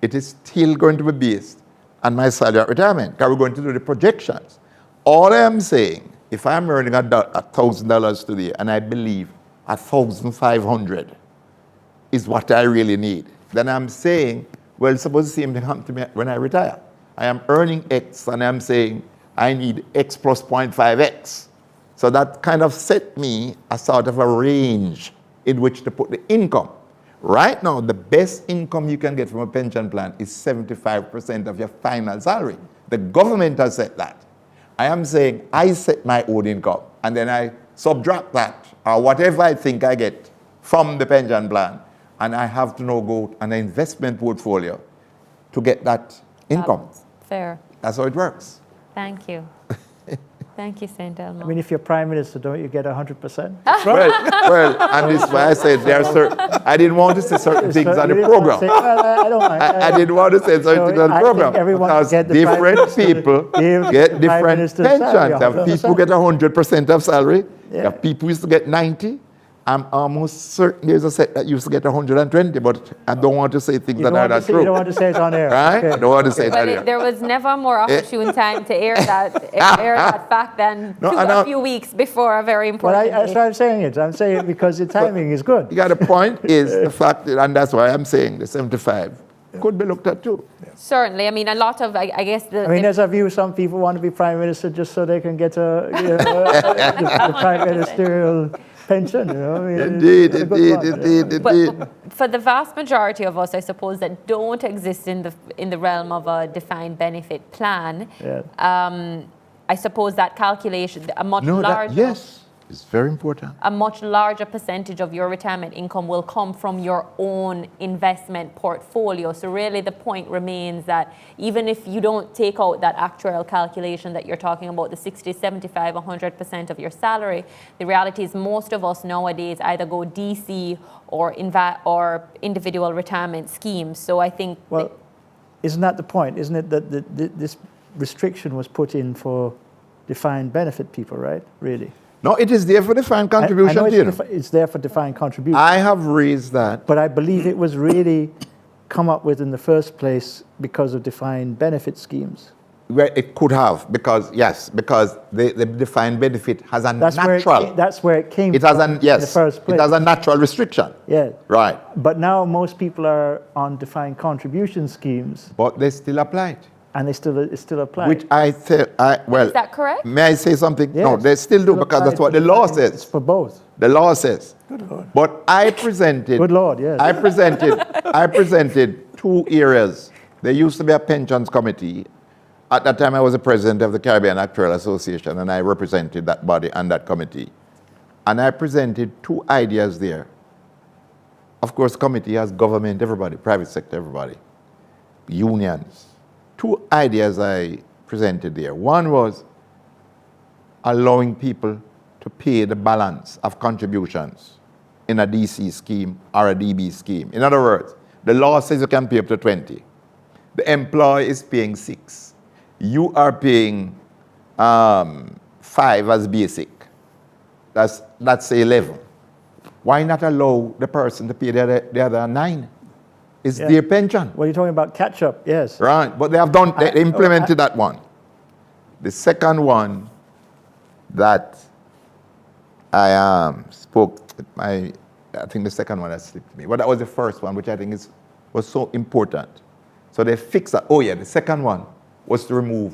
It is still going to be based on my salary at retirement, because we're going to do the projections. All I am saying, if I'm earning $1,000 today and I believe 1,500 is what I really need, then I'm saying, well, suppose the same thing happened to me when I retire. I am earning X and I'm saying I need X plus 0.5X. So that kind of set me a sort of a range in which to put the income. Right now, the best income you can get from a pension plan is 75% of your final salary. The government has set that. I am saying I set my own income and then I subtract that or whatever I think I get from the pension plan, and I have to now go an investment portfolio to get that income. Fair. That's how it works. Thank you. Thank you, St. Elmo. I mean, if you're prime minister, don't you get 100%? well, and this is why I said there are certain. I didn't want to say certain things on the You didn't program. say, well, I don't mind. I didn't want to say certain things on the I program think everyone because get the Prime different Minister people give get the Prime different Minister's salary, pensions. Have people 100%. get 100% of salary. Yeah. Have people used to get 90. I'm almost certain there's a set that used to get 120, but I don't want to say things You that don't are want to not say- true. You don't want to say it on air. Right? Okay. I don't want to say it But earlier. there was never a more opportune time to air that fact than No, I a know. few weeks before a very Well, important that's day. why I'm saying it. I'm saying it because the timing is good. You got a point is the fact that, and that's why I'm saying the 75 could be looked at too. Certainly. I mean, a lot of, I guess, I mean, there's a view some people want to be prime minister just so they can get the prime ministerial pension. You know, I mean, Indeed, it's a good indeed, one, indeed. but for the vast majority of us, I suppose, that don't exist in the realm of a defined benefit plan, Yeah. I suppose that calculation, a much No, that, larger, yes, it's very important. a much larger percentage of your retirement income will come from your own investment portfolio. So really the point remains that even if you don't take out that actuarial calculation that you're talking about, the 60, 75, 100% of your salary, the reality is most of us nowadays either go DC or individual retirement schemes. So I think Well, isn't that the point? Isn't it that this restriction was put in for defined benefit people, right? Really? No, it is there for defined I contribution. know you know. it's there for defined contribution. I have raised that. But I believe it was really come up with in the first place because of defined benefit schemes. Where it could have, because the defined benefit has a That's natural. that's where it came It has from an yes. in the first place. It has a natural restriction. Yeah. Right, But now most people are on defined contribution schemes, but they still apply it. and it still applies. Which well. is that correct? May I say something? No, Yes, they still do still because that's applies what for the law defined- It's says. for both. The law says. Good Lord. But I presented. Good Lord, yes. I presented 2 areas. There used to be a pensions committee. At that time, I was the president of the Caribbean Actuarial Association, and I represented that body and that committee. And I presented 2 ideas there. Of course, committee has government, everybody, private sector, everybody, unions. 2 ideas I presented there. One was allowing people to pay the balance of contributions in a DC scheme or a DB scheme. In other words, the law says you can pay up to 20. The employer is paying 6. You are paying 5 as basic. That's 11. Why not allow the person to pay the other 9? It's Yeah. their pension. What are you talking about? Catch up, yes. Right, but they implemented that one. The second one that I spoke, I think the second one that slipped me, but that was the first one, which I think was so important. So they fixed that. Oh yeah, the second one was to remove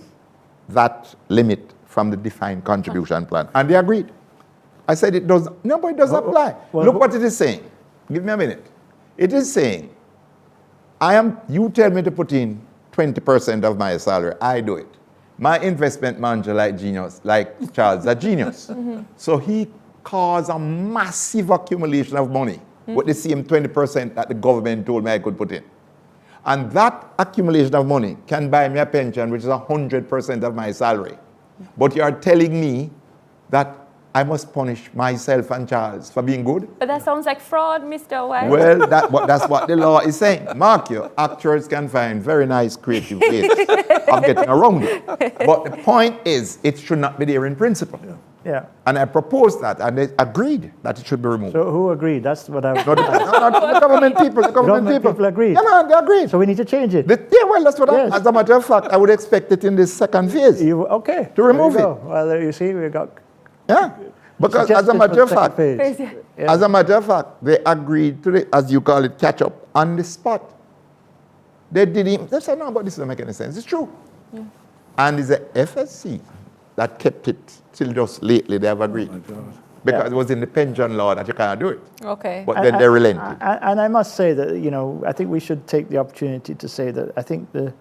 that limit from the defined contribution plan. And they agreed. I said it does, no, but it does apply. well, Look what it is saying. Give me a minute. It is saying, you tell me to put in 20% of my salary, I do it. My investment manager, like Charles, a genius. So he caused a massive accumulation of money with the same 20% that the government told me I could put in. And that accumulation of money can buy me a pension, which is 100% of my salary. But you are telling me that I must punish myself and Charles for being good? But that sounds like fraud, Mr. White. Well, that's what the law is saying. Mark you, actuaries can find very nice creative ways of getting around it. But the point is, it should not be there in principle. Yeah. And I proposed that, and they agreed that it should be removed. So who agreed? That's what I was. No, the government people, Government people agreed. Yeah, man, they agreed. So we need to change it. Yeah, well, that's what Yes. as a matter of fact, I would expect it in this second phase. Okay. To remove There you it. go. Well, there you see, we got. Yeah. Because as a suggestions matter for of the fact, second phase. Yeah. as a matter of fact, they agreed to the, as you call it, catch up on the spot. They didn't, they said, no, but this doesn't make any sense. It's true. Yeah. And it's the FSC that kept it till just lately, they have agreed. Because Yeah. it was in the pension law that you can't do it. Okay. But then they relented. And I must say that, I think we should take the opportunity to say that I think the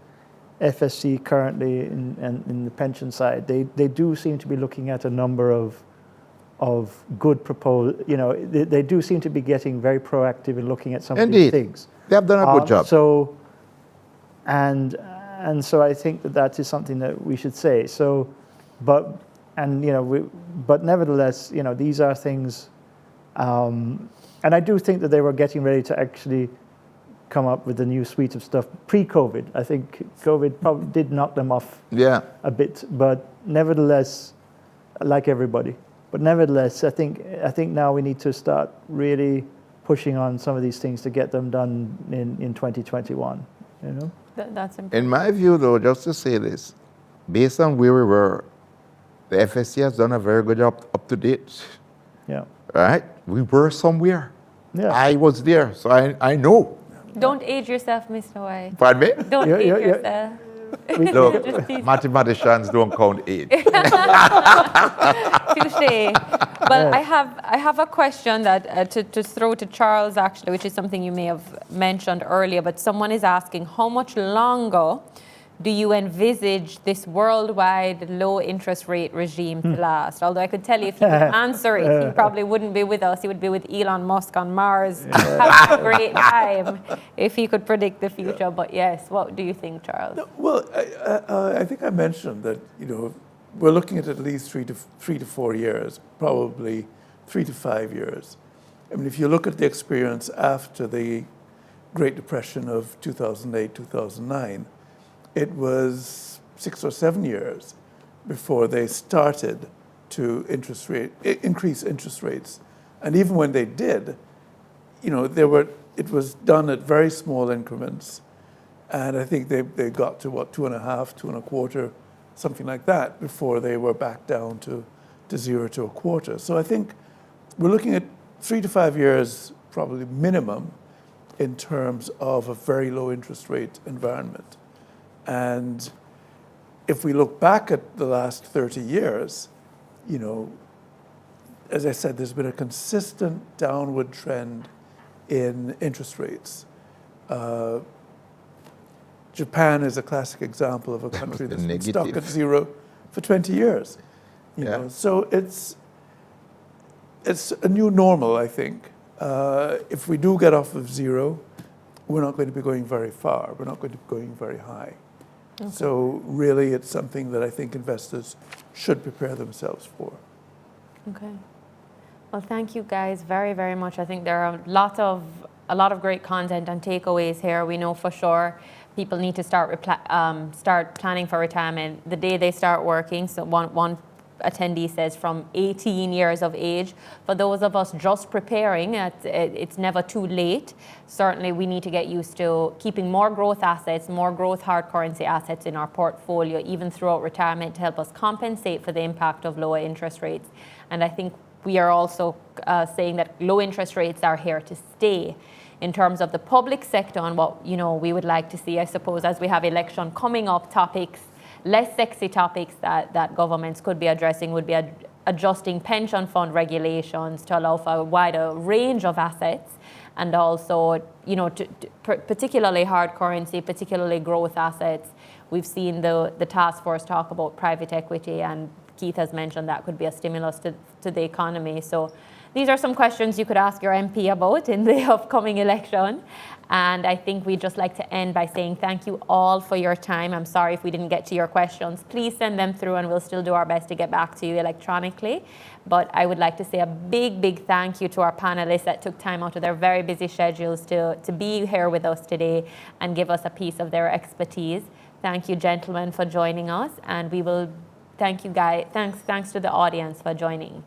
FSC currently in the pension side, they do seem to be looking at a number of good proposals. They do seem to be getting very proactive in looking at some of these Indeed. things. They have done a good job. So, and so I think that is something that we should say. So, but and but nevertheless, these are things, and I do think that they were getting ready to actually come up with a new suite of stuff pre-COVID. I think COVID probably did knock them off Yeah. a bit, but nevertheless, like everybody. But nevertheless, I think now we need to start really pushing on some of these things to get them done in 2021. That's important. In my view, though, just to say this, based on where we were, the FSC has done a very good job up to date. Yeah. Right? We were somewhere. Yeah. I was there, so I know. Don't age yourself, Mr. White. Pardon me? Don't Yeah, age yeah, yeah. yourself. Look, mathematicians don't count age. Touché. Well, I have a question that to throw to Charles, actually, which is something you may have mentioned earlier, but someone is asking, how much longer do you envisage this worldwide low interest rate regime to last? Although I could tell you if he could answer it, he probably wouldn't be with us. He would be with Elon Musk on Mars, having a great time if he could predict the future. But yes, what do you think, Charles? Well, I think I mentioned that, we're looking at least 3 to 4 years, probably 3 to 5 years. I mean, if you look at the experience after the Great Depression of 2008, 2009, it was 6 or 7 years before they started to increase interest rates. And even when they did, it was done at very small increments. And I think they got to 2.5, 2.25, something like that, before they were back down to 0 to 1/4. So I think we're looking at 3 to 5 years, probably minimum, in terms of a very low interest rate environment. And if we look back at the last 30 years, as I said, there's been a consistent downward trend in interest rates. Japan is a classic example of a country that's been stuck at 0 for 20 years. So it's a new normal, I think. If we do get off of 0, we're not going to be going very far. We're not going to be going very high. Okay. So really, it's something that I think investors should prepare themselves for. Okay. Well, thank you guys very, very much. I think there are a lot of great content and takeaways here. We know for sure people need to start planning for retirement the day they start working. So one attendee says from 18 years of age. For those of us just preparing, it's never too late. Certainly, we need to get used to keeping more growth assets, more growth hard currency assets in our portfolio, even throughout retirement, to help us compensate for the impact of lower interest rates. And I think we are also saying that low interest rates are here to stay. In terms of the public sector and what we would like to see, I suppose, as we have election coming up, topics, less sexy topics that governments could be addressing would be adjusting pension fund regulations to allow for a wider range of assets, and also, particularly hard currency, particularly growth assets. We've seen the task force talk about private equity, and Keith has mentioned that could be a stimulus to the economy. So these are some questions you could ask your MP about in the upcoming election. And I think we'd just like to end by saying thank you all for your time. I'm sorry if we didn't get to your questions. Please send them through and we'll still do our best to get back to you electronically. But I would like to say a big, big thank you to our panelists that took time out of their very busy schedules to be here with us today and give us a piece of their expertise. Thank you, gentlemen, for joining us. And we will thank you guys. Thanks to the audience for joining.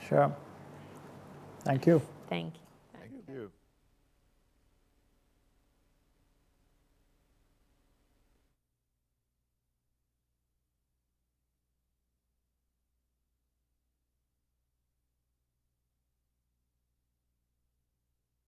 Sure. Thank you. Thank you.